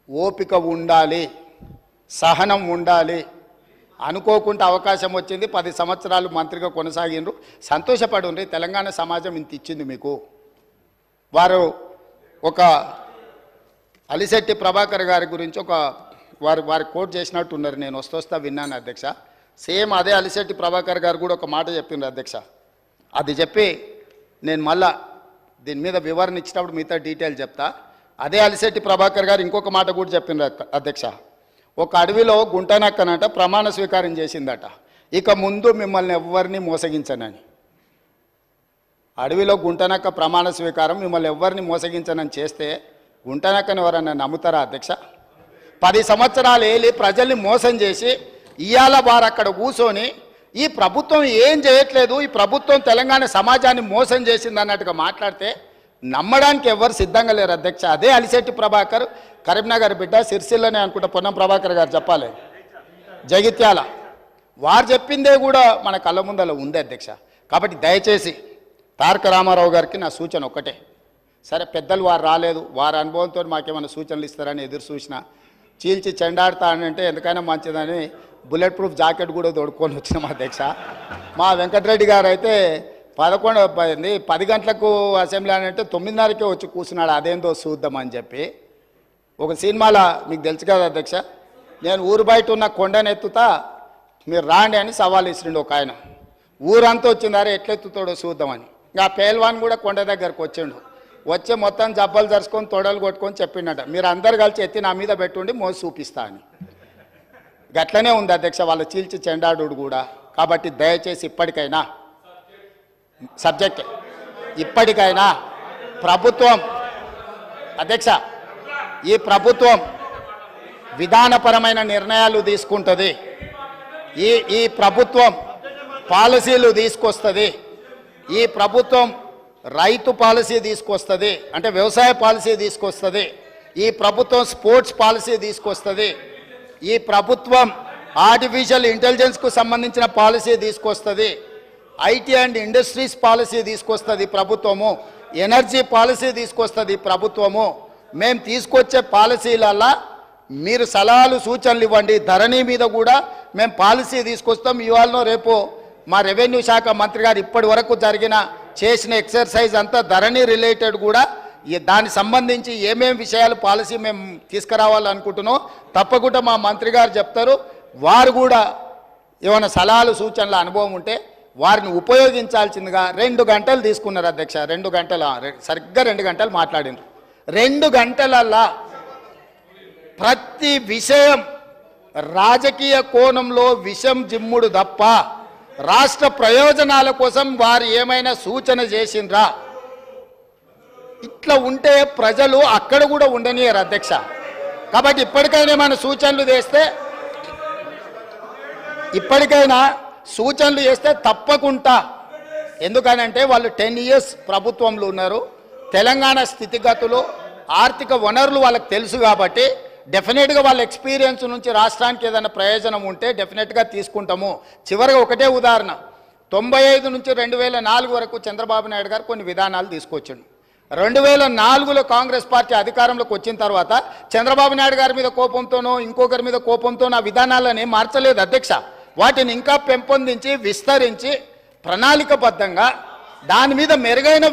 ఓపిక ఉండాలి, సహనం ఉండాలి. అనుకోకుండా అవకాశం వచ్చింది, 10 సంవత్సరాలు మంత్రిగా కొనసాగిండ్రు, సంతోషపడుండ్రి. తెలంగాణ సమాజం ఇంత ఇచ్చింది మీకు. వారు ఒక అలిశెట్టి ప్రభాకర్ గారి గురించి ఒక వారి కోట్ చేసినట్టు ఉన్నారు. నేను వస్తా విన్నాను అధ్యక్ష. సేమ్ అదే అలిశెట్టి ప్రభాకర్ గారు కూడా ఒక మాట చెప్పిండ్రు అధ్యక్ష. అది చెప్పి నేను మళ్ళా దీని మీద వివరణ ఇచ్చినప్పుడు మిగతా డీటెయిల్ చెప్తా. అదే అలిశెట్టి ప్రభాకర్ గారు ఇంకొక మాట కూడా చెప్పిండ్రు అధ్యక్ష. ఒక అడవిలో గుంటనక్కనట ప్రమాణ స్వీకారం చేసిందట, ఇక ముందు మిమ్మల్ని ఎవరిని మోసగించనని. అడవిలో గుంటనక్క ప్రమాణ స్వీకారం, మిమ్మల్ని ఎవరిని మోసగించనని చేస్తే గుంటనక్కని ఎవరన్నా నమ్ముతారా అధ్యక్ష? 10 సంవత్సరాలు ఏలి ప్రజల్ని మోసం చేసి ఇవాళ వారు అక్కడ కూర్చొని ఈ ప్రభుత్వం ఏం చేయట్లేదు, ఈ ప్రభుత్వం తెలంగాణ సమాజాన్ని మోసం చేసింది అన్నట్టుగా మాట్లాడితే నమ్మడానికి ఎవరు సిద్ధంగా లేరు అధ్యక్ష. అదే అలిశెట్టి ప్రభాకర్, కరీంనగర్ బిడ్డ, సిరిసిల్లనే అనుకుంటా పొన్నం ప్రభాకర్ గారు చెప్పాలి, జగిత్యాల, వారు చెప్పిందే కూడా మన కళ్ళ ముందర ఉంది అధ్యక్ష. కాబట్టి దయచేసి తారక రామారావు గారికి నా సూచన ఒకటే, సరే పెద్దలు వారు రాలేదు, వారి అనుభవంతో మాకేమైనా సూచనలు ఇస్తారని ఎదురు చూసిన, చీల్చి చెండాడుతా అంటే ఎందుకైనా మంచిదని బుల్లెట్ ప్రూఫ్ జాకెట్ కూడా తోడుకొని వచ్చినాం అధ్యక్ష. మా వెంకటరెడ్డి గారు అయితే 10 గంటలకు అసెంబ్లీ అని అంటే 9:30కే వచ్చి కూర్చున్నాడు, అదేందో చూద్దామని చెప్పి. ఒక సినిమాలో మీకు తెలుసు కదా అధ్యక్ష, నేను ఊరు బయట ఉన్న కొండనెత్తుతా మీరు రాండి అని సవాల్ ఇస్తుండే ఒక ఆయన. ఊరంతా వచ్చిందారే ఎట్లెత్తుతాడో చూద్దామని. ఇంకా పేల్వాన్ కూడా కొండ దగ్గరకు వచ్చిండు, వచ్చి మొత్తం జబ్బలు జరుచుకొని తొడలు కొట్టుకొని చెప్పిండట, మీరు అందరు కలిసి ఎత్తి నా మీద పెట్టుండి మోసి చూపిస్తా అని. గట్లనే ఉంది అధ్యక్ష వాళ్ళ చీల్చి చెండాడు కూడా. కాబట్టి దయచేసి ఇప్పటికైనా సబ్జెక్ట్, ఇప్పటికైనా ప్రభుత్వం అధ్యక్ష, ఈ ప్రభుత్వం విధానపరమైన నిర్ణయాలు తీసుకుంటుంది, ఈ ప్రభుత్వం పాలసీలు తీసుకొస్తుంది, ఈ ప్రభుత్వం రైతు పాలసీ తీసుకొస్తుంది, అంటే వ్యవసాయ పాలసీ తీసుకొస్తుంది, ఈ ప్రభుత్వం స్పోర్ట్స్ పాలసీ తీసుకొస్తుంది, ఈ ప్రభుత్వం ఆర్టిఫిషియల్ ఇంటెలిజెన్స్కు సంబంధించిన పాలసీ తీసుకొస్తుంది, ఐటీ అండ్ ఇండస్ట్రీస్ పాలసీ తీసుకొస్తుంది ప్రభుత్వము, ఎనర్జీ పాలసీ తీసుకొస్తుంది ప్రభుత్వము. మేము తీసుకొచ్చే పాలసీలల్లా మీరు సలహాలు సూచనలు ఇవ్వండి. ధరణి మీద కూడా మేము పాలసీ తీసుకొస్తాం. ఇవాళనో రేపు మా రెవెన్యూ శాఖ మంత్రి గారు ఇప్పటి వరకు చేసిన ఎక్సర్సైజ్ అంతా ధరణి రిలేటెడ్ కూడా, దానికి సంబంధించి ఏమేమి విషయాలు పాలసీ మేము తీసుకురావాలనుకుంటున్నాం తప్పకుండా మా మంత్రి గారు చెప్తారు. వారు కూడా ఏమైనా సలహాలు సూచనల అనుభవం ఉంటే వారిని ఉపయోగించాల్సిందిగా 2 గంటలు తీసుకున్నారు అధ్యక్ష. 2 గంటలు సరిగ్గా 2 గంటలు మాట్లాడినారు. 2 గంటలల్లా ప్రతి విషయం రాజకీయ కోణంలో విషం జిమ్ముడు తప్ప రాష్ట్ర ప్రయోజనాల కోసం వారు ఏమైనా సూచన చేసిండ్రా? ఇట్లా ఉంటే ప్రజలు అక్కడ కూడా ఉండనియరు అధ్యక్ష. కాబట్టి ఇప్పటికైనా ఏమైనా సూచనలు చేస్తే తప్పకుండా, ఎందుకనంటే వాళ్ళు 10 years ప్రభుత్వంలో ఉన్నారు, తెలంగాణ స్థితిగతులు ఆర్థిక వనరులు వాళ్ళకి తెలుసు కాబట్టి డెఫినెట్గా వాళ్ళ ఎక్స్పీరియన్స్ నుంచి రాష్ట్రానికి ఏదైనా ప్రయోజనం ఉంటే డెఫినెట్గా తీసుకుంటాము. చివరిగా ఒకటే ఉదాహరణ, 95 నుంచి 2004 వరకు చంద్రబాబు నాయుడు గారు కొన్ని విధానాలు తీసుకొచ్చిండు. 2004లో కాంగ్రెస్ పార్టీ అధికారంలోకి వచ్చిన తర్వాత చంద్రబాబు నాయుడు గారి మీద కోపంతోనో ఇంకొకరి మీద కోపంతోనో ఆ విధానాలని మార్చలేదు అధ్యక్ష. వాటిని ఇంకా పెంపొందించి విస్తరించి ప్రణాళికబద్ధంగా దాని మీద మెరుగైన